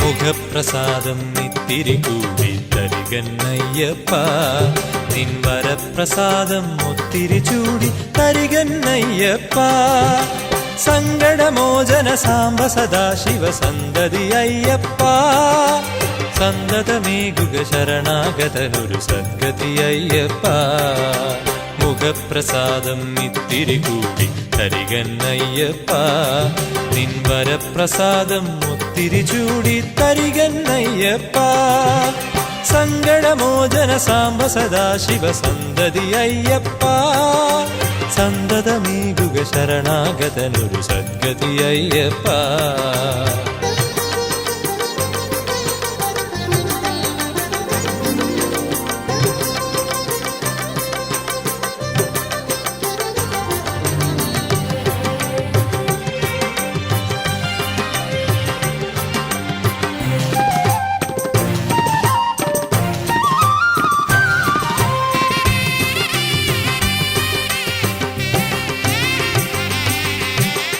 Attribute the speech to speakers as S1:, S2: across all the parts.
S1: മുഖപ്രസാദം ഇത്തിരി കൂടി തരികന്നയ്യപ്പ നിൻ വരപ്രസാദം ഒത്തിരി ചൂടി തരികന്നയ്യപ്പ സങ്കടമോചന സാംബ സദാശിവ സന്തതി അയ്യപ്പ സന്തതമേകുക ശരണാഗതനൊരു സദ്ഗതി അയ്യപ്പ മുഖപ്രസാദം ഇത്തിരി കൂടി തരികന്നയ്യപ്പ നിൻ വരപ്രസാദം ഒത്തിരി ചൂടി തരികന്നയ്യപ്പ സങ്കടമോചന സാംബ സദാശിവ സന്തതി അയ്യപ്പ സന്തതമേകുക ശരണാഗതനൊരു സദ്ഗതി അയ്യപ്പ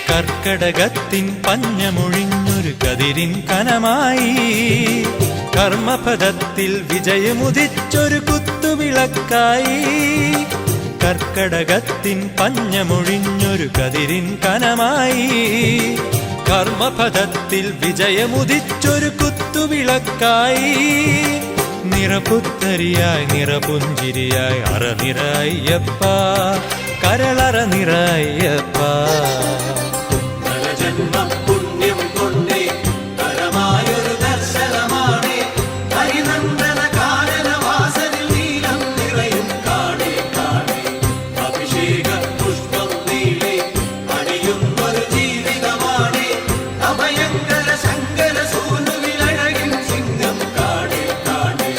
S1: കർക്കടകത്തിൻ പഞ്ഞമൊഴിഞ്ഞൊരു കതിരിൻ കനമായി കർമ്മപദത്തിൽ വിജയമുദിച്ചൊരു കുത്തുവിളക്കായി കർക്കടകത്തിൻ പഞ്ഞമൊഴിഞ്ഞൊരു കതിരിൻ കനമായി കർമ്മപദത്തിൽ വിജയമുദിച്ചൊരു കുത്തുവിളക്കായി നിറപുത്തരിയായി നിറപുഞ്ചിരിയായി അറനിറ അയ്യപ്പ കരളറ നിറ അയ്യപ്പ
S2: പുണ്യം കൊണ്ടേ പരമായൊരു ദർശനമാണ് ഹരിനന്ദന കാനനവാസനിൽ നീലം നിറയും കാടേ കാടേ അഭിഷേക പുഷ്പം നീളെ അണിയുന്നൊരു ജീവിതമാണ് അഭയങ്കര ശങ്കര സൂനുവിലഴകിൻ സിംഹം കാടേ കാടേ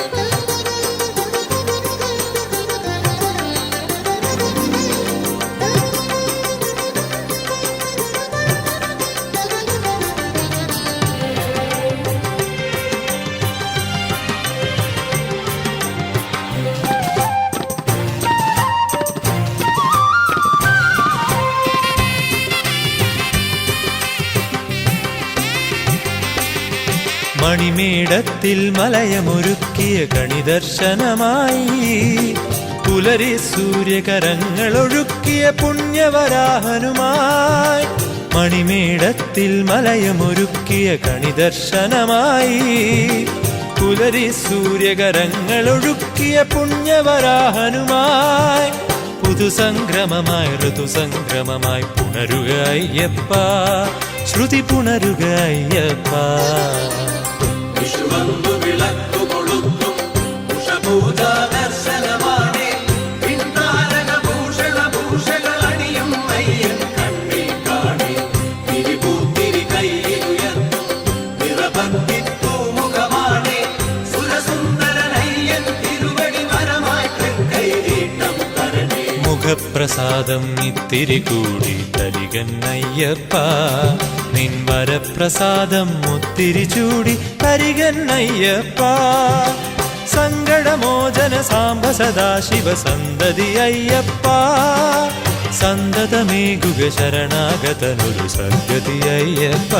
S1: മണിമേടത്തിൽ മലയമൊരുക്കിയ കണിദർശനമായി പുലരി സൂര്യകരങ്ങളൊഴുക്കിയ പുണ്യവരാഹനുമായി മണിമേടത്തിൽ മലയമൊരുക്കിയ കണിദർശനമായി പുലരി സൂര്യകരങ്ങളൊഴുക്കിയ പുണ്യവരാഹനുമായി പുതുസംക്രമമായി ഋതുസംക്രമമായി പുണരുക അയ്യപ്പ ശ്രുതി പുണരുക അയ്യപ്പ
S2: വിഷുവമ്പു വിളക്കു കൊളുത്തും ഉഷപൂജാ ദർശനമാണ് പിന്താരകഭൂഷണ ഭൂഷകളണിയും അയ്യൻ കണ്ണിൽ കാണി തിരിപൂത്തിരി കൈയിലുയർത്തും നിറഭക്തി പൂമുഖമാണ് സുരസുന്ദരനയ്യൻ തിരുവടി മരമായി കൈനീട്ടം തരണേ
S1: മുഖപ്രസാദം ഇത്തിരി കൂടി തരികന്നയ്യപ്പ നിൻ വരപ്രസാദം ഒത്തിരി ചൂടി തരികന്നയ്യപ്പ സങ്കടമോചന സാംബ സദാശിവ സന്തതി അയ്യപ്പ സന്തതമേകുക ശരണാഗതനൊരു സദ്ഗതി അയ്യപ്പ